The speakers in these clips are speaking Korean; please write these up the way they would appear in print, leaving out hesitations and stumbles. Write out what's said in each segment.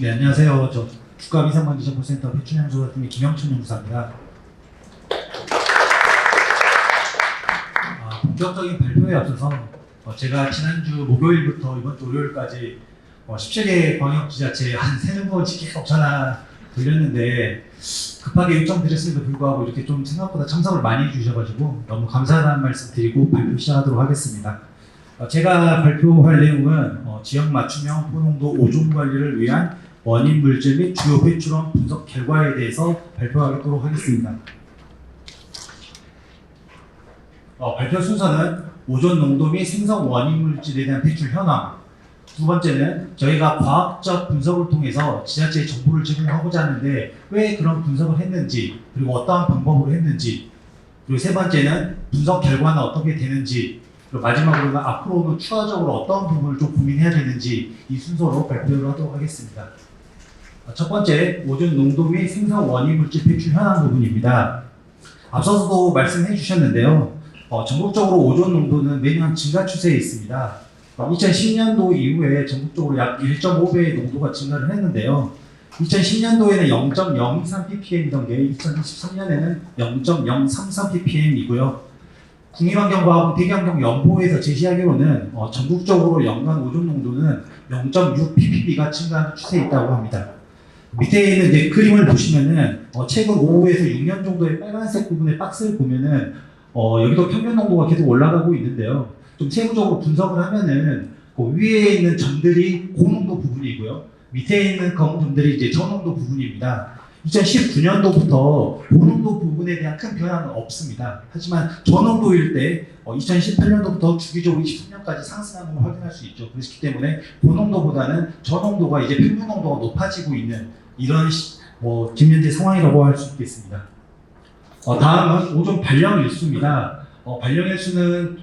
네, 안녕하세요. 저 국가미세먼지정보센터 배출량조사팀의 김영춘 연구사입니다. 본격적인 발표에 앞서서 제가 지난주 목요일부터 이번 주 월요일까지 17개 광역지자체에 한 3-4번씩 계속 전화 돌렸는데 급하게 요청드렸음에도 불구하고 이렇게 좀 생각보다 참석을 많이 해주셔가지고 너무 감사하다는 말씀 드리고 발표 시작하도록 하겠습니다. 제가 발표할 내용은 지역 맞춤형 포농도 오존 관리를 위한 원인 물질 및 주요 배출원 분석 결과에 대해서 발표하도록 하겠습니다. 발표 순서는 오존 농도 및 생성 원인 물질에 대한 배출 현황, 두 번째는 저희가 과학적 분석을 통해서 지자체에 정보를 제공하고자 하는데 왜 그런 분석을 했는지, 그리고 어떠한 방법으로 했는지, 그리고 세 번째는 분석 결과는 어떻게 되는지, 그리고 마지막으로는 앞으로는 추가적으로 어떤 부분을 좀 고민해야 되는지 이 순서로 발표를 하도록 하겠습니다. 첫 번째, 오존 농도 및 생성 원인 물질 배출 현황 부분입니다. 앞서서도 말씀해 주셨는데요. 전국적으로 오존 농도는 매년 증가 추세에 있습니다. 2010년도 이후에 전국적으로 약 1.5배의 농도가 증가를 했는데요. 2010년도에는 0.023ppm이던 게 2023년에는 0.033ppm이고요. 국립환경과학원 대기환경연보에서 제시하기로는 전국적으로 연간 오존 농도는 0.6ppb가 증가하는 추세에 있다고 합니다. 밑에 있는 이제 그림을 보시면은 최근 5에서 6년 정도의 빨간색 부분의 박스를 보면은 여기도 평균 농도가 계속 올라가고 있는데요. 좀 세부적으로 분석을 하면은 그 위에 있는 점들이 고농도 부분이고요. 밑에 있는 검은 점들이 이제 저농도 부분입니다. 2019년도부터 고농도 부분에 대한 큰 변화는 없습니다. 하지만 저농도일 때 2018년도부터 주기적으로 23년까지 상승하는 걸 확인할 수 있죠. 그렇기 때문에 고농도보다는 저농도가 이제 평균 농도가 높아지고 있는 이런 지금 현재 상황이라고 할 수 있겠습니다. 다음은 오존 발령 일수입니다. 발령 일수는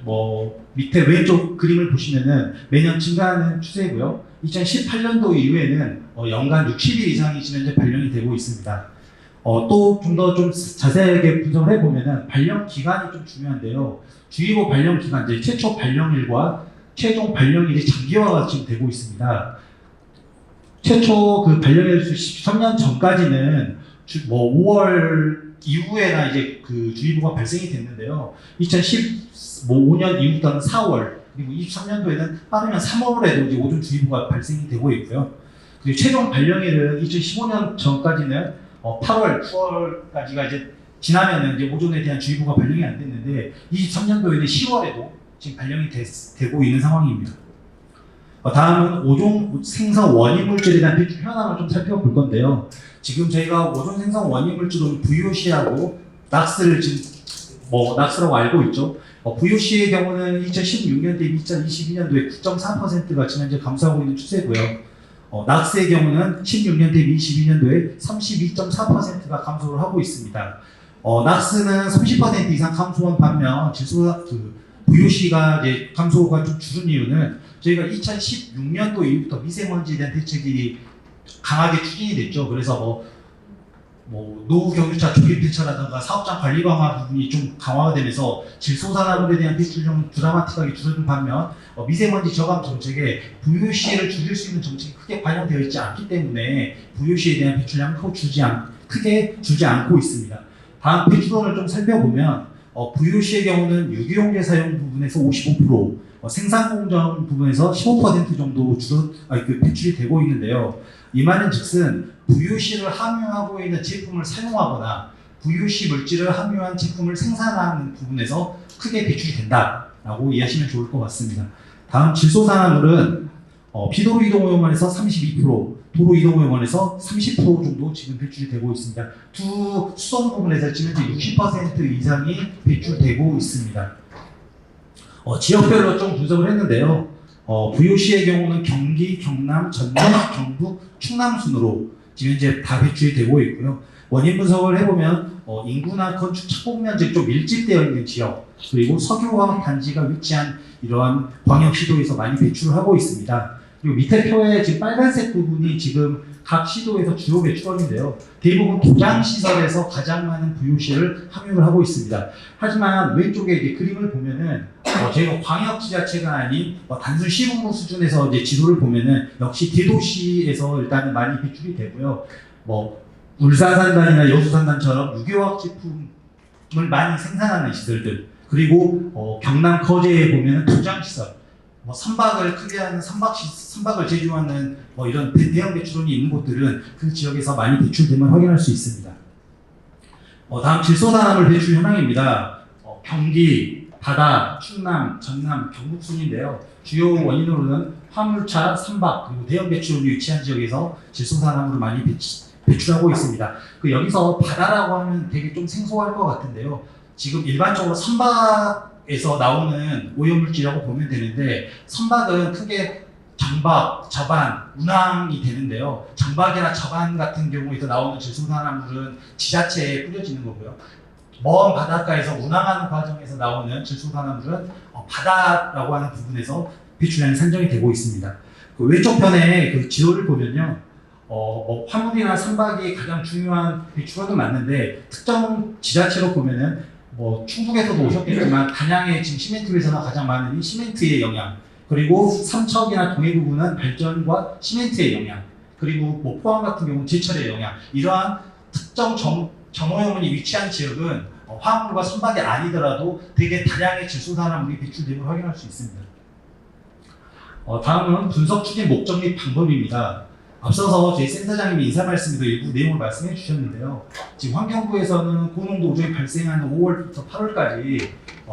밑에 왼쪽 그림을 보시면은 매년 증가하는 추세고요. 2018년도 이후에는 연간 60일 이상이 지금 현재 발령이 되고 있습니다. 또 좀 더 좀 자세하게 분석을 해보면은 발령 기간이 좀 중요한데요. 주의보 발령 기간, 이제 최초 발령일과 최종 발령일이 장기화가 지금 되고 있습니다. 최초 그 발령일 수 13년 전까지는 5월 이후에나 이제 그 주의보가 발생이 됐는데요. 2015년 이후부터는 4월, 그리고 23년도에는 빠르면 3월에도 이제 오존 주의보가 발생이 되고 있고요. 그리고 최종 발령일은 2015년 전까지는 8월, 9월까지가 이제 지나면은 이제 오존에 대한 주의보가 발령이 안 됐는데 23년도에는 10월에도 지금 발령이 되고 있는 상황입니다. 다음은 오존 생성 원인 물질에 대한 배출 현황을 좀 살펴볼 건데요. 지금 저희가 오존 생성 원인 물질은 VOC하고 낙스를 지금 낙스라고 알고 있죠. VOC의 경우는 2016년 대비 2022년도에 9.4%가 지금 현재 감소하고 있는 추세고요. 낙스의 경우는 16년 대비 22년도에 32.4%가 감소를 하고 있습니다. 낙스는 30% 이상 감소한 반면 VOC가 이제 감소가 좀 줄은 이유는 저희가 2016년도 이후부터 미세먼지에 대한 대책이 강하게 추진이 됐죠. 그래서 노후 경유차 조기 폐차라든가 사업장 관리 강화 부분이 좀 강화가 되면서 질소산화물에 대한 배출량은 드라마틱하게 줄어든 반면 미세먼지 저감 정책에 VOC를 줄일 수 있는 정책이 크게 반영되어 있지 않기 때문에 VOC에 대한 배출량은 크게 줄지 않고 있습니다. 다음 배출원을 좀 살펴보면 VOC의 경우는 유기용제 사용 부분에서 55%, 생산 공정 부분에서 15% 정도 배출이 되고 있는데요. 이 말은 즉슨 VOC를 함유하고 있는 제품을 사용하거나 VOC 물질을 함유한 제품을 생산하는 부분에서 크게 배출이 된다라고 이해하시면 좋을 것 같습니다. 다음 질소산화물은 피도로 이동오염원에서 32%, 도로 이동오염원에서 30% 정도 지금 배출이 되고 있습니다. 두 수송 부분에서 지금 현재 60% 이상이 배출되고 있습니다. 지역별로 좀 분석을 했는데요. VOC의 경우는 경기, 경남, 전남, 경북, 충남 순으로 지금 현재 다 배출이 되고 있고요. 원인 분석을 해보면 인구나 건축 착공 면적 좀 밀집되어 있는 지역, 그리고 석유화학 단지가 위치한 이러한 광역시도에서 많이 배출을 하고 있습니다. 그리고 밑에 표에 지금 빨간색 부분이 지금 각 시도에서 주요 배출원인데요. 대부분 도장시설에서 가장 많은 VOC를 함유를 하고 있습니다. 하지만 왼쪽에 이제 그림을 보면은 저희가 광역지자체가 아닌 단순 시군구 수준에서 이제 지도를 보면은 역시 대도시에서 일단은 많이 배출이 되고요. 울산산단이나 여수산단처럼 유기화학 제품을 많이 생산하는 시설들, 그리고 경남 거제에 보면은 도장시설, 선박을 크게 하는 선박을 제조하는 이런 대형 배출원이 있는 곳들은 그 지역에서 많이 배출됨을 확인할 수 있습니다. 다음 질소산화물 배출 현황입니다. 경기, 바다, 충남, 전남, 경북 순인데요. 주요 원인으로는 화물차, 선박, 그리고 대형 배출원이 위치한 지역에서 질소산화물을 많이 배출하고 있습니다. 여기서 바다라고 하면 되게 좀 생소할 것 같은데요. 지금 일반적으로 선박에서 나오는 오염물질이라고 보면 되는데, 선박은 크게 정박, 저반, 운항이 되는데요. 정박이나 저반 같은 경우에서 나오는 질소산화물은 지자체에 뿌려지는 거고요. 먼 바닷가에서 운항하는 과정에서 나오는 질소산화물은 바다라고 하는 부분에서 배출량이 산정이 되고 있습니다. 왼쪽 편에 그 지도를 보면요. 화물이나 선박이 가장 중요한 배출원은 맞는데, 특정 지자체로 보면은 충북에서도 오셨겠지만 단양의 지금 시멘트 회사가 가장 많은 이 시멘트의 영향, 그리고 삼척이나 동해 부분은 발전과 시멘트의 영향, 그리고 포항 같은 경우는 제철의 영향, 이러한 특정 정오염원이 위치한 지역은 화물과 선박이 아니더라도 되게 다량의 질소산화물이 배출됨을 확인할 수 있습니다. 다음은 분석 추진 목적 및 방법입니다. 앞서서 저희 센터장님이 인사 말씀에도 일부 내용을 말씀해 주셨는데요. 지금 환경부에서는 고농도 오존이 발생하는 5월부터 8월까지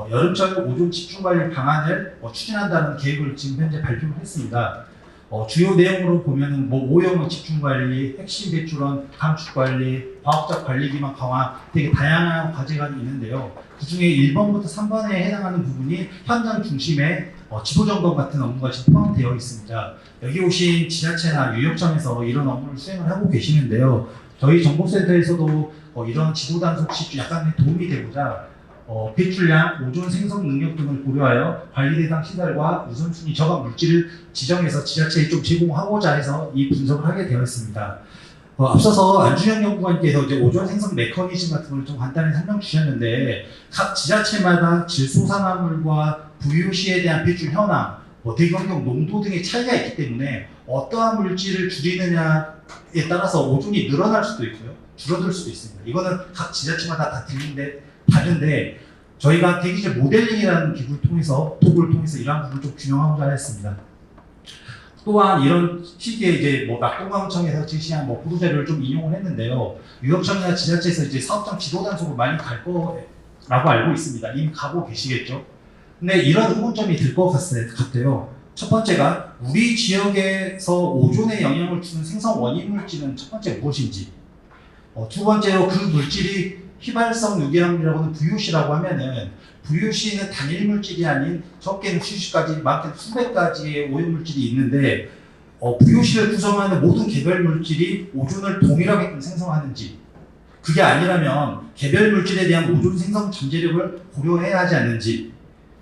여름철 오존 집중 관리 방안을 추진한다는 계획을 지금 현재 발표를 했습니다. 주요 내용으로 보면은 오염원 집중 관리, 핵심 배출원 감축 관리, 과학적 관리 기반 강화, 되게 다양한 과제가 있는데요. 그 중에 1번부터 3번에 해당하는 부분이 현장 중심의 지도 점검 같은 업무가 지금 포함되어 있습니다. 여기 오신 지자체나 유역청에서 이런 업무를 수행을 하고 계시는데요. 저희 정보센터에서도 이런 지도 단속 시 약간의 도움이 되고자 배출량, 오존 생성 능력 등을 고려하여 관리 대상 시설과 우선순위 저감 물질을 지정해서 지자체에 좀 제공하고자 해서 이 분석을 하게 되었습니다. 앞서서 안준영 연구관께서 이제 오존 생성 메커니즘 같은 걸 좀 간단히 설명 주셨는데, 각 지자체마다 질소산화물과 VOC에 대한 배출 현황, 대경경 농도 등의 차이가 있기 때문에 어떠한 물질을 줄이느냐에 따라서 오존이 늘어날 수도 있고요, 줄어들 수도 있습니다. 이거는 각 지자체마다 다 다른데 저희가 대기질 모델링이라는 도구를 통해서 이러한 부분을 좀 균형하고자 했습니다. 또한 이런 시기에 이제 낙동강청에서 제시한 보도자료를 좀 인용을 했는데요. 유역청이나 지자체에서 이제 사업장 지도 단속을 많이 갈 거라고 알고 있습니다. 이미 가고 계시겠죠. 근데 이런 의문점이 들 것 같아요. 첫 번째가 우리 지역에서 오존에 영향을 주는 생성 원인 물질은 첫 번째 무엇인지, 두 번째로 그 물질이 휘발성 유기화물이라고 하는 VOC라고 하면은 VOC는 단일 물질이 아닌 적게는 수십 가지, 많게는 수백 가지의 오염 물질이 있는데 VOC를 구성하는 모든 개별 물질이 오존을 동일하게 생성하는지, 그게 아니라면 개별 물질에 대한 오존 생성 잠재력을 고려해야 하지 않는지,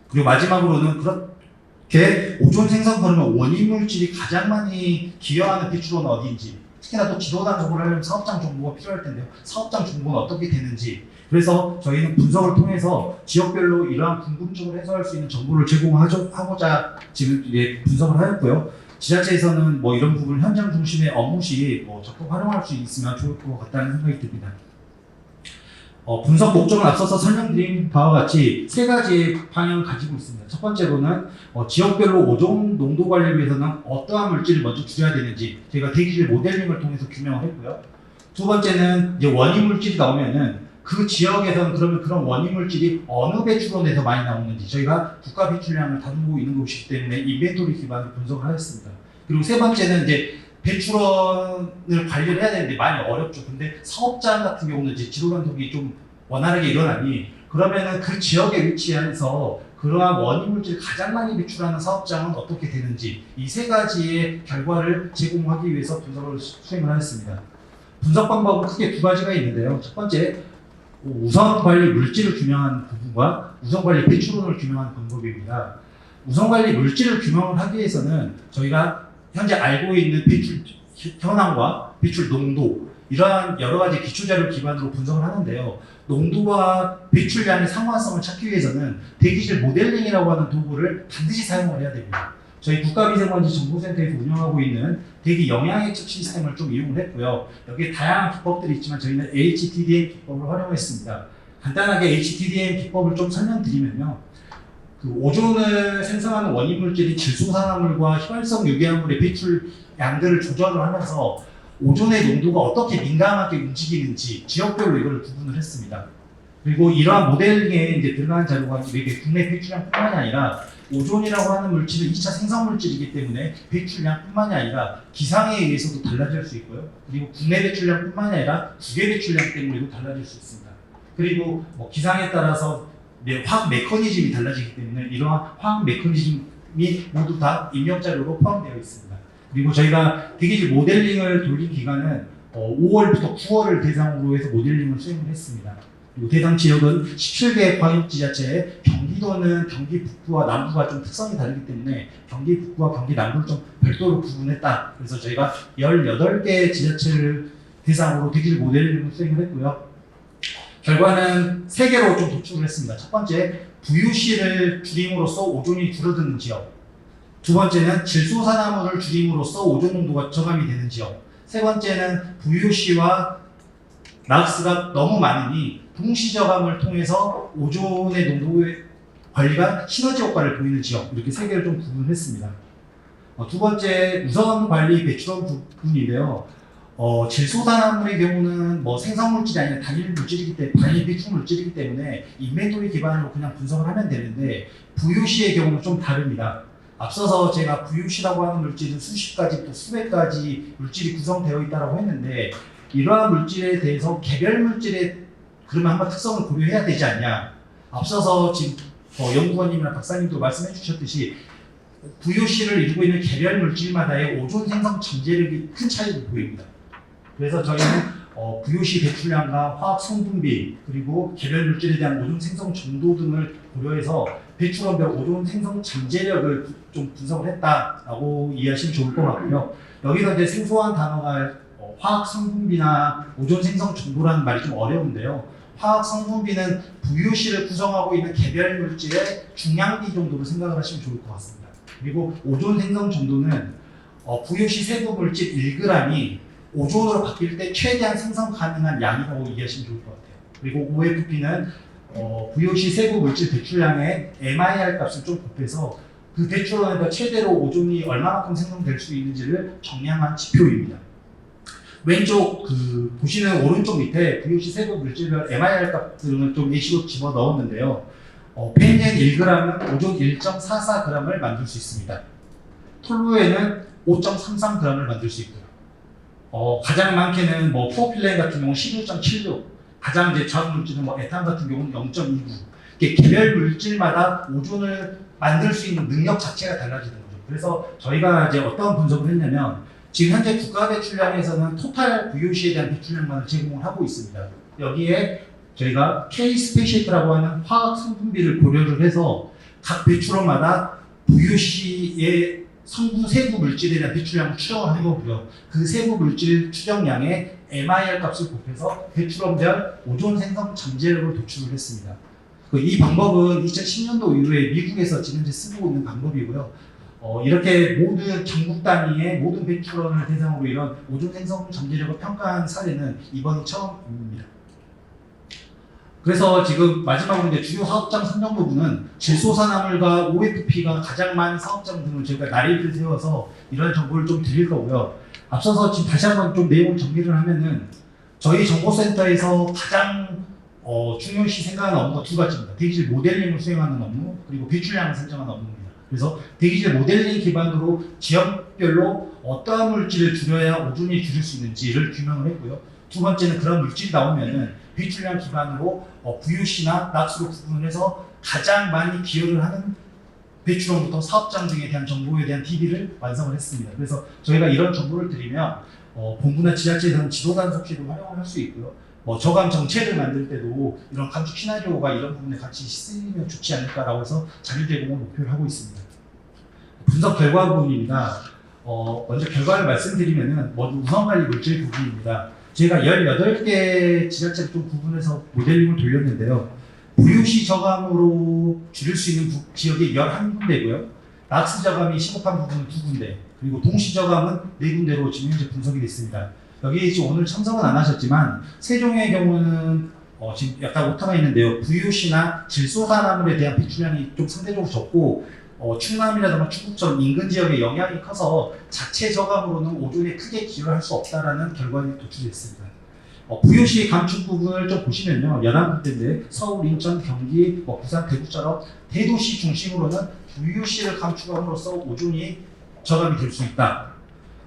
그리고 마지막으로는 그렇게 오존 생성 그러면 원인 물질이 가장 많이 기여하는 배출원은 어디인지, 특히나 또 지도 단속을 하려면 사업장 정보가 필요할 텐데요. 사업장 정보는 어떻게 되는지, 그래서 저희는 분석을 통해서 지역별로 이러한 궁금증을 해소할 수 있는 정보를 제공하고자 지금 분석을 하였고요. 지자체에서는 이런 부분을 현장 중심의 업무 시 적극 활용할 수 있으면 좋을 것 같다는 생각이 듭니다. 분석 목적을 앞서서 설명드린 바와 같이 세 가지의 방향을 가지고 있습니다. 첫 번째로는 지역별로 오존 농도 관리를 위해서는 어떠한 물질을 먼저 줄여야 되는지 저희가 대기질 모델링을 통해서 규명을 했고요. 두 번째는 이제 원인 물질이 나오면은 그 지역에서는 그러면 그런 원인 물질이 어느 배출원에서 많이 나오는지 저희가 국가 배출량을 다루고 있는 것이기 때문에 인벤토리 기반으로 분석을 하였습니다. 그리고 세 번째는 이제 배출원을 관리를 해야 되는데 많이 어렵죠. 근데 사업장 같은 경우는 이제 지도 단속이 좀 원활하게 일어나니 그러면은 그 지역에 위치해서 그러한 원인 물질 가장 많이 배출하는 사업장은 어떻게 되는지 이 세 가지의 결과를 제공하기 위해서 분석을 수행을 하였습니다. 분석 방법은 크게 두 가지가 있는데요. 첫 번째, 우선 관리 물질을 규명하는 부분과 우선 관리 배출원을 규명하는 방법입니다. 우선 관리 물질을 규명을 하기 위해서는 저희가 현재 알고 있는 배출 현황과 배출 농도 이러한 여러 가지 기초 자료를 기반으로 분석을 하는데요. 농도와 배출량의 상관성을 찾기 위해서는 대기질 모델링이라고 하는 도구를 반드시 사용을 해야 됩니다. 저희 국가미세먼지 정보센터에서 운영하고 있는 대기 영향예측 시스템을 좀 이용을 했고요. 여기에 다양한 기법들이 있지만 저희는 HTDM 기법을 활용했습니다. 간단하게 HTDM 기법을 좀 설명드리면요. 그 오존을 생성하는 원인 물질인 질소산화물과 휘발성 유기화물의 배출 양들을 조절을 하면서 오존의 농도가 어떻게 민감하게 움직이는지 지역별로 이걸 구분을 했습니다. 그리고 이러한 모델링에 이제 들어간 자료가 이렇게 국내 배출량뿐만이 아니라 오존이라고 하는 물질은 2차 생성 물질이기 때문에 배출량뿐만이 아니라 기상에 의해서도 달라질 수 있고요. 그리고 국내 배출량뿐만이 아니라 국외 배출량 때문에도 달라질 수 있습니다. 그리고 기상에 따라서 화학 메커니즘이 달라지기 때문에 이러한 화학 메커니즘이 모두 다 입력 자료로 포함되어 있습니다. 그리고 저희가 대기질 모델링을 돌린 기간은 5월부터 9월을 대상으로 해서 모델링을 수행을 했습니다. 그리고 대상 지역은 17개 광역지자체에 경기도는 경기 북부와 남부가 좀 특성이 다르기 때문에 경기 북부와 경기 남부를 좀 별도로 구분했다. 그래서 저희가 18개 지자체를 대상으로 대기질 모델링을 수행을 했고요. 결과는 3개로 좀 도출을 했습니다. 첫 번째, VOC를 줄임으로써 오존이 줄어드는 지역. 두 번째는 질소산화물을 줄임으로써 오존 농도가 저감이 되는 지역. 세 번째는 VOC와 낙스가 너무 많으니 동시 저감을 통해서 오존의 농도의 관리가 시너지 효과를 보이는 지역. 이렇게 3개를 좀 구분했습니다. 두 번째, 우선 관리 배출원 부분인데요. 질소산화물의 경우는 생성물질이 아니라 단일 물질이기 때문에 단일 배출 물질이기 때문에 인벤토리 기반으로 그냥 분석을 하면 되는데 VOC의 경우는 좀 다릅니다. 앞서서 제가 VOC라고 하는 물질은 수십 가지 또 수백 가지 물질이 구성되어 있다고 했는데 이러한 물질에 대해서 개별 물질의 그러면 한번 특성을 고려해야 되지 않냐. 앞서서 지금 연구원님이나 박사님도 말씀해 주셨듯이 VOC를 이루고 있는 개별 물질마다의 오존 생성 잠재력이 큰 차이를 보입니다. 그래서 저희는 VOC 배출량과 화학 성분비 그리고 개별 물질에 대한 오존 생성 정도 등을 고려해서 배출원별 오존 생성 잠재력을 좀 분석을 했다라고 이해하시면 좋을 것 같고요. 여기서 이제 생소한 단어가 화학 성분비나 오존 생성 정도라는 말이 좀 어려운데요. 화학 성분비는 VOC를 구성하고 있는 개별 물질의 중량비 정도로 생각을 하시면 좋을 것 같습니다. 그리고 오존 생성 정도는 VOC 세부 물질 1g이 오존으로 바뀔 때 최대한 생성 가능한 양이라고 이해하시면 좋을 것 같아요. 그리고 OFP는 VOC 세부 물질 배출량의 MIR 값을 좀 곱해서 그 배출원에서 최대로 오존이 얼마만큼 생성될 수 있는지를 정량한 지표입니다. 왼쪽 보시는 오른쪽 밑에 VOC 세부 물질별 MIR 값들은 좀 예시로 집어 넣었는데요. 펜젠 1g은 오존 1.44g을 만들 수 있습니다. 톨루에는 5.33g을 만들 수 있고요. 가장 많게는 프로필렌 같은 경우는 11.76, 가장 이제 작은 물질은 에탄 같은 경우는 0.29. 이게 개별 물질마다 오존을 만들 수 있는 능력 자체가 달라지는 거죠. 그래서 저희가 이제 어떤 분석을 했냐면 지금 현재 국가 배출량에서는 토탈 VOC에 대한 배출량만을 제공을 하고 있습니다. 여기에 저희가 K-스페시트라고 하는 화학 성분비를 고려를 해서 각 배출원마다 VOC의 성분 세부 물질에 대한 배출량을 추정을 한 거고요. 그 세부 물질 추정량의 MIR 값을 곱해서 배출원별 오존 생성 잠재력을 도출을 했습니다. 이 방법은 2010년도 이후에 미국에서 지금 현재 쓰고 있는 방법이고요. 이렇게 모든 전국 단위의 모든 배출원을 대상으로 이런 오존 생성 잠재력을 평가한 사례는 이번이 처음입니다. 그래서 지금 마지막으로 이제 주요 사업장 선정 부분은 질소산화물과 OFP가 가장 많은 사업장 등을 저희가 나래를 세워서 이런 정보를 좀 드릴 거고요. 앞서서 지금 다시 한번 좀 내용을 정리를 하면은 저희 정보센터에서 가장 중요시 생각하는 업무가 두 가지입니다. 대기질 모델링을 수행하는 업무, 그리고 배출량을 설정하는 업무입니다. 그래서 대기질 모델링 기반으로 지역별로 어떠한 물질을 줄여야 오존이 줄일 수 있는지를 규명을 했고요. 두 번째는 그런 물질이 나오면은 배출량 기반으로 VOC나 낙스로 구분을 해서 가장 많이 기여를 하는 배출원부터 사업장 등에 대한 정보에 대한 DB를 완성을 했습니다. 그래서 저희가 이런 정보를 드리면 본부나 지자체에서는 지도단 속시도 활용을 할 수 있고요. 저감 정책을 만들 때도 이런 감축 시나리오가 이런 부분에 같이 쓰이면 좋지 않을까라고 해서 자료 제공을 목표로 하고 있습니다. 분석 결과 부분입니다. 먼저 결과를 말씀드리면은 먼저 우선관리 물질 부분입니다. 제가 18개 지자체를 좀 구분해서 모델링을 돌렸는데요. VOC 저감으로 줄일 수 있는 지역이 11군데고요. 낙스 저감이 시급한 부분은 2군데, 그리고 동시 저감은 4군데로 지금 현재 분석이 됐습니다. 여기에 지금 오늘 참석은 안 하셨지만 세종의 경우는 지금 약간 오타가 있는데요. VOC나 질소산화물에 대한 배출량이 좀 상대적으로 적고 충남이라든가 충북처럼 인근 지역에 영향이 커서 자체 저감으로는 오존에 크게 기여할 수 없다라는 결과가 도출됐습니다. VOC 감축 부분을 좀 보시면요. 11군데인데 서울, 인천, 경기, 부산, 대구처럼 대도시 중심으로는 VOC를 감축함으로써 오존이 저감이 될 수 있다.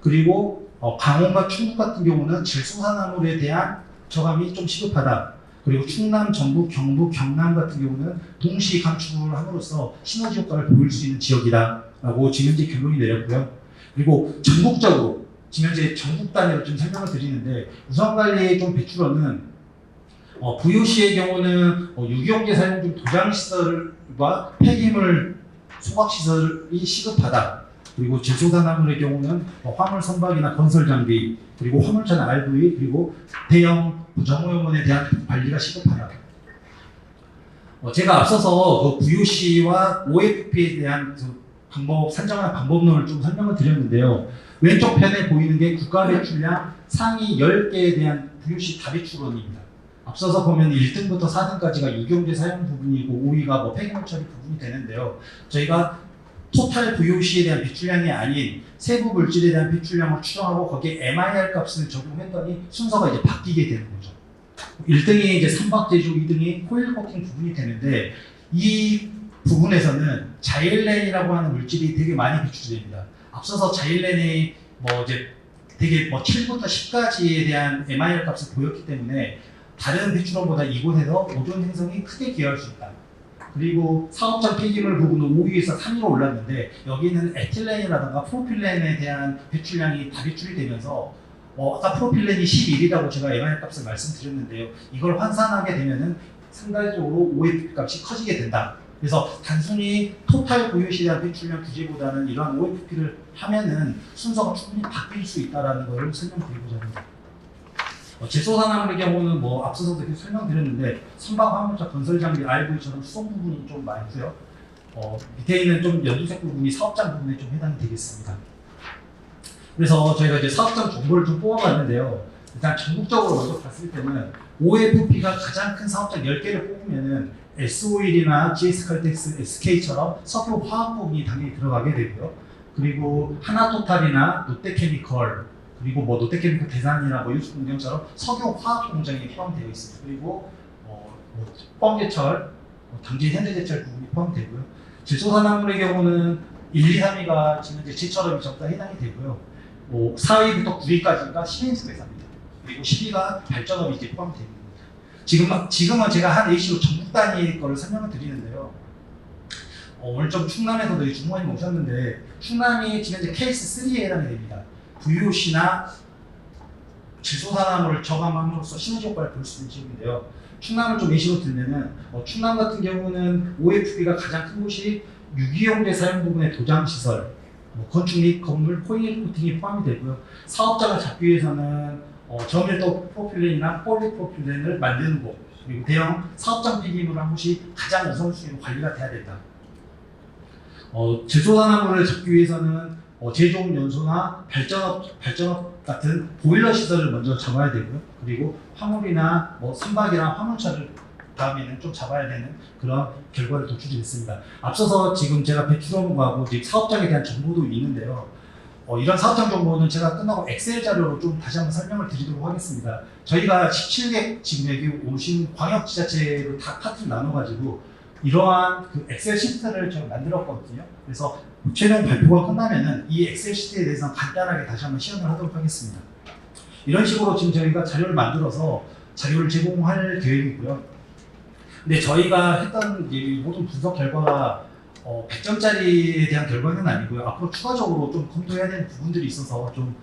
그리고 강원과 충북 같은 경우는 질소산화물에 대한 저감이 좀 시급하다. 그리고 충남, 전북, 경북, 경남 같은 경우는 동시 감축을 함으로써 시너지 효과를 보일 수 있는 지역이다라고 지금 현재 결론이 내렸고요. 그리고 전국적으로 지금 현재 전국 단위로 좀 설명을 드리는데 우선관리의 좀 배출원은 VOC의 경우는 유기용제 사용 중 도장시설과 폐기물 소각시설이 시급하다. 그리고 질소산화물의 경우는 화물 선박이나 건설 장비, 그리고 화물차나 RV, 그리고 대형 정호용원에 대한 관리가 시급하다. 제가 앞서서 그 VOC와 OFP에 대한 그 방법, 산정하는 방법론을 좀 설명을 드렸는데요. 왼쪽 편에 보이는 게 국가 배출량 상위 10개에 대한 VOC 다배출원입니다. 앞서서 보면 1등부터 4등까지가 유기용제 사용 부분이고 5위가 폐기물 처리 부분이 되는데요. 저희가 토탈 VOC에 대한 배출량이 아닌 세부 물질에 대한 배출량을 추정하고 거기에 MIR 값을 적용했더니 순서가 이제 바뀌게 되는 거죠. 1등이 이제 선박 제조, 2등이 코일 코팅 부분이 되는데 이 부분에서는 자일렌이라고 하는 물질이 되게 많이 배출됩니다. 앞서서 자일렌이 이제 되게 7부터 10까지에 대한 MIR 값을 보였기 때문에 다른 배출원보다 이곳에서 오존 생성이 크게 기여할 수 있다. 그리고 사업장 폐기물 부분은 5위에서 3위로 올랐는데 여기는 에틸렌이라든가 프로필렌에 대한 배출량이 다 배출이 되면서 아까 프로필렌이 11이라고 제가 MIR 값을 말씀드렸는데요. 이걸 환산하게 되면은 상대적으로 OFP 값이 커지게 된다. 그래서 단순히 토탈 VOC에 대한 배출량 규제보다는 이러한 OFP를 하면은 순서가 충분히 바뀔 수 있다는 걸 설명드리고자 합니다. 질소산화물의 경우는 앞서서도 계속 설명드렸는데 선박, 화물차, 건설 장비, RV처럼 수송 부분이 좀 많고요. 밑에 있는 좀 연두색 부분이 사업장 부분에 좀 해당이 되겠습니다. 그래서 저희가 이제 사업장 정보를 좀 뽑아봤는데요. 일단 전국적으로 먼저 봤을 때는 OFP가 가장 큰 사업장 10개를 뽑으면은 S-오일이나 GS칼텍스, SK처럼 석유 화학 부분이 당연히 들어가게 되고요. 그리고 하나토탈이나 롯데케미컬, 그리고 롯데케미컬 대산이나 유수공장처럼 석유 화학 공장이 포함되어 있습니다. 그리고 포항제철, 당진 현대제철 부분이 포함되고요. 질소산화물의 경우는 1, 2, 3위가 지금 이제 제철업이 적다 해당이 되고요. 4위부터 9위까지가 시민수 회사입니다. 그리고 10위가 발전업이 이제 포함됩니다. 지금은 제가 한 A씨로 전국 단위 거를 설명을 드리는데요. 오늘 좀 충남에서도 주무관님 오셨는데 충남이 지금 이제 케이스 3에 해당이 됩니다. VOC나 질소산화물을 저감함으로써 시너지 효과를 볼 수 있는 지역인데요. 충남을 좀 예시로 들면은 충남 같은 경우는 OFP가 가장 큰 곳이 유기용제 사용 부분의 도장시설, 건축 및 건물 코일 코팅이 포함이 되고요. 사업장을 잡기 위해서는 저밀도 프로필렌이나 폴리프로필렌을 만드는 곳, 그리고 대형 사업장 폐기물 한 곳이 가장 우선순위로 관리가 돼야 된다. 질소산화물을 잡기 위해서는 제조업 연소나 발전업 같은 보일러 시설을 먼저 잡아야 되고요. 그리고 화물이나 선박이나 화물차를 다음에는 좀 잡아야 되는 그런 결과를 도출이 됐습니다. 앞서서 지금 제가 배출원하고 사업장에 대한 정보도 있는데요. 이런 사업장 정보는 제가 끝나고 엑셀 자료로 좀 다시 한번 설명을 드리도록 하겠습니다. 저희가 17개 지금 여기 오신 광역지자체로 다 파트를 나눠가지고 이러한 그 엑셀 시트를 제가 만들었거든요. 그래서 최종 발표가 끝나면은 이 엑셀 시트에 대해서 간단하게 다시 한번 시연을 하도록 하겠습니다. 이런 식으로 지금 저희가 자료를 만들어서 자료를 제공할 계획이고요. 근데 저희가 했던 이 모든 분석 결과가 100점짜리에 대한 결과는 아니고요. 앞으로 추가적으로 좀 검토해야 되는 부분들이 있어서 좀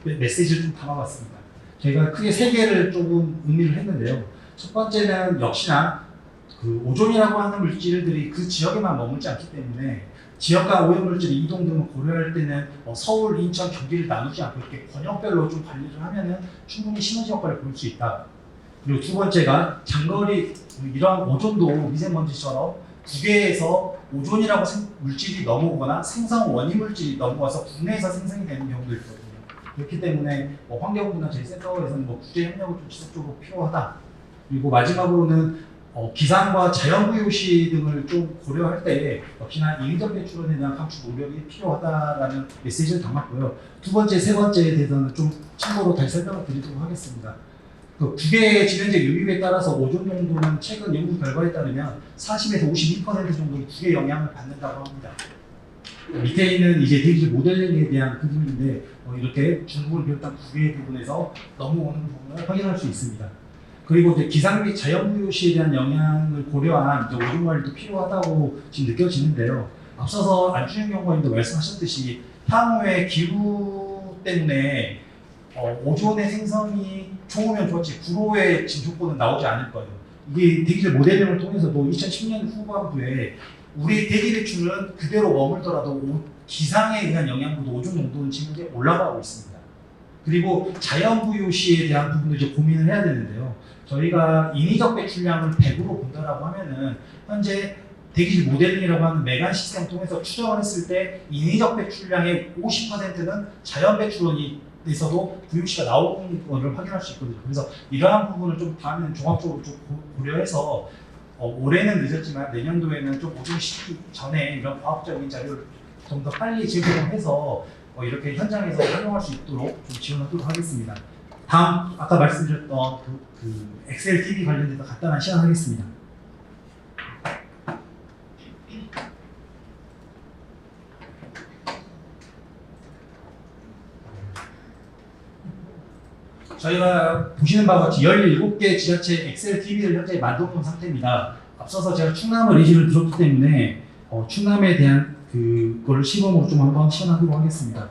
메시지를 좀 담아봤습니다. 저희가 크게 3개를 조금 의미를 했는데요. 첫 번째는 역시나 그 오존이라고 하는 물질들이 그 지역에만 머물지 않기 때문에 지역간 오염물질 이동 등을 고려할 때는 서울, 인천, 경기를 나누지 않고 이렇게 권역별로 좀 관리를 하면은 충분히 시너지 효과를 볼 수 있다. 그리고 두 번째가 장거리 이러한 오존도 미세먼지처럼 국외에서 오존이라고 물질이 넘어오거나 생성 원인 물질이 넘어와서 국내에서 생성이 되는 경우도 있거든요. 그렇기 때문에 환경부나 저희 센터에서는 국제 협력을 좀 지속적으로 필요하다. 그리고 마지막으로는 기상과 자연부요시 등을 좀 고려할 때 역시나 인위적 배출원에 대한 감축 노력이 필요하다라는 메시지를 담았고요. 두 번째, 세 번째에 대해서는 좀 참고로 다시 설명을 드리도록 하겠습니다. 국외 지면제 유입에 따라서 오존 농도는 최근 연구 결과에 따르면 40에서 52% 정도의 국외 영향을 받는다고 합니다. 밑에 있는 이제 대기질 모델링에 대한 그림인데 이렇게 중국을 비롯한 국외 부분에서 넘어오는 부분을 확인할 수 있습니다. 그리고 이제 기상 및 자연부요시에 대한 영향을 고려한 이제 오존 관리도 필요하다고 지금 느껴지는데요. 앞서서 안준영 연구원님도 말씀하셨듯이 향후에 기후 때문에 오존의 생성이 좋으면 좋았지 구로의 진출권은 나오지 않을 거예요. 이게 대기질 모델링을 통해서도 2010년 후반부에 우리 대기 배출은 그대로 머물더라도 기상에 의한 영향으로 오존 농도는 지금 이제 올라가고 있습니다. 그리고 자연부요시에 대한 부분도 이제 고민을 해야 되는데요. 저희가 인위적 배출량을 100으로 본다라고 하면은 현재 대기질 모델링이라고 하는 메간 시스템 통해서 추정을 했을 때 인위적 배출량의 50%는 자연 배출원에서도 부유시가 나오는 것을 확인할 수 있거든요. 그래서 이러한 부분을 좀 다음에는 종합적으로 좀 고려해서 올해는 늦었지만 내년도에는 좀 오전 시기 전에 이런 과학적인 자료를 좀 더 빨리 제공해서 이렇게 현장에서 활용할 수 있도록 좀 지원하도록 하겠습니다. 다음 아까 말씀드렸던 그 엑셀 TV 관련돼서 간단한 시연하겠습니다. 저희가 보시는 바와 같이 17개 지자체 엑셀 TV를 현재 만들어 놓은 상태입니다. 앞서서 제가 충남을 예시를 들었기 때문에 충남에 대한 그걸 시범으로 좀 한번 시연하도록 하겠습니다.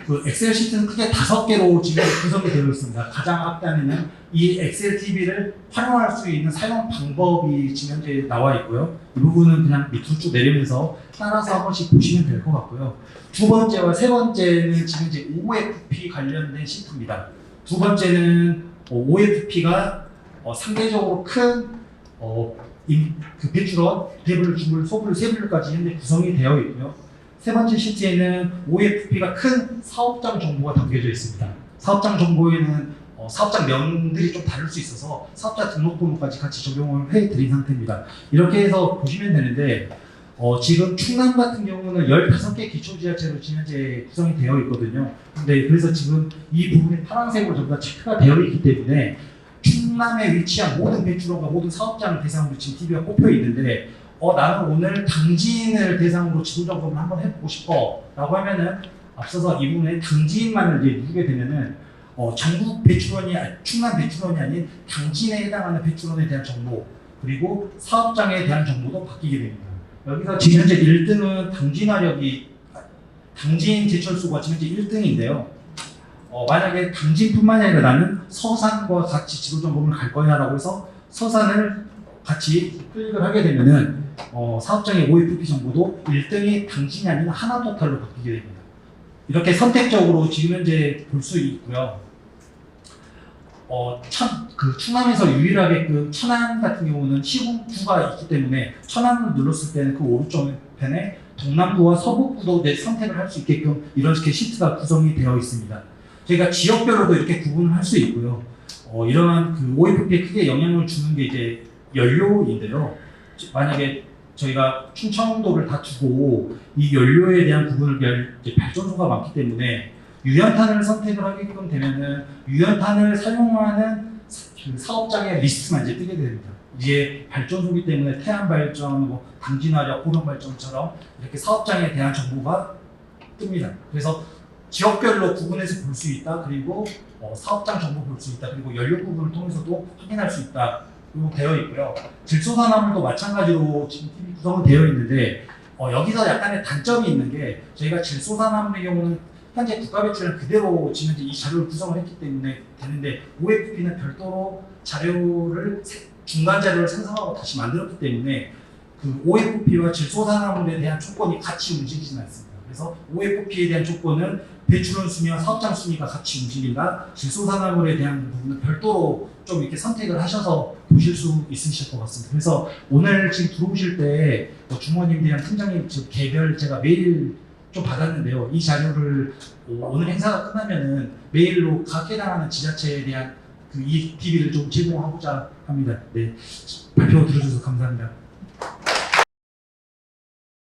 그 엑셀 시트는 크게 5개로 지금 구성이 되어 있습니다. 가장 앞단에는 이 엑셀 TV를 활용할 수 있는 사용 방법이 지금 현재 나와 있고요. 이 부분은 그냥 밑으로 쭉 내리면서 따라서 한 번씩 보시면 될 것 같고요. 두 번째와 세 번째는 지금 이제 OFP 관련된 시트입니다. 두 번째는 OFP가 상대적으로 큰 그 배출원, 대분류, 중분류, 소분류, 세분류까지 현재 구성이 되어 있고요. 세 번째 시트에는 OFP가 큰 사업장 정보가 담겨져 있습니다. 사업장 정보에는 사업장명들이 좀 다를 수 있어서 사업자 등록번호까지 같이 적용을 해드린 상태입니다. 이렇게 해서 보시면 되는데 지금 충남 같은 경우는 15개 기초지자체로 지금 현재 구성이 되어 있거든요. 근데 그래서 지금 이 부분이 파란색으로 전부 다 체크가 되어 있기 때문에 충남에 위치한 모든 배출원과 모든 사업장을 대상으로 지금 TV가 꼽혀 있는데 나는 오늘 당진을 대상으로 지도 점검을 한번 해보고 싶어 라고 하면은 앞서서 이 부분에 당진만을 이제 누르게 되면은 전국 배출원이 충남 배출원이 아닌 당진에 해당하는 배출원에 대한 정보 그리고 사업장에 대한 정보도 바뀌게 됩니다. 여기서 지금 현재 1등은 당진 제철소가 지금 현재 1등인데요. 만약에 당진뿐만이 아니라 나는 서산과 같이 지도 점검을 갈 거야 라고 해서 서산을 같이 클릭을 하게 되면은 사업장의 OFP 정보도 1등이 당진이 아닌 하나토탈로 바뀌게 됩니다. 이렇게 선택적으로 지금 현재 볼 수 있고요. 그 충남에서 유일하게 그 천안 같은 경우는 시군구가 있기 때문에 천안을 눌렀을 때는 그 오른쪽편에 동남구와 서북구도 선택을 할 수 있게끔 이렇게 시트가 구성이 되어 있습니다. 저희가 지역별로도 이렇게 구분을 할 수 있고요. 이러한 그 OFP에 크게 영향을 주는 게 이제 연료인데요. 만약에 저희가 충청도를 다 두고 이 연료에 대한 부분을 발전소가 많기 때문에 유연탄을 선택을 하게끔 되면은 유연탄을 사용하는 그 사업장의 리스트만 이제 뜨게 됩니다. 이게 발전소이기 때문에 태안 발전, 당진화력, 호령 발전처럼 이렇게 사업장에 대한 정보가 뜹니다. 그래서 지역별로 구분해서 볼 수 있다. 그리고 사업장 정보 볼 수 있다. 그리고 연료 부분을 통해서도 확인할 수 있다. 그리고 되어 있고요. 질소산화물도 마찬가지로 지금 TV 구성은 되어 있는데 여기서 약간의 단점이 있는 게 저희가 질소산화물의 경우는 현재 국가 배출을 그대로 지금 이 자료를 구성을 했기 때문에 되는데 OFP는 별도로 자료를 중간 자료를 생성하고 다시 만들었기 때문에 그 OFP와 질소산화물에 대한 조건이 같이 움직이지는 않습니다. 그래서 OFP에 대한 조건은 배출원 수미와 사업장 수미가 같이 움직인다. 질소산화물에 대한 부분은 별도로 좀 이렇게 선택을 하셔서 보실 수 있으실 것 같습니다. 그래서 오늘 지금 들어오실 때 주무관님들이랑 팀장님 지금 개별 제가 메일 좀 받았는데요. 이 자료를 오늘 행사가 끝나면은 메일로 각 해당하는 지자체에 대한 그 ETV를 좀 제공하고자 합니다. 네, 발표 들어주셔서 감사합니다.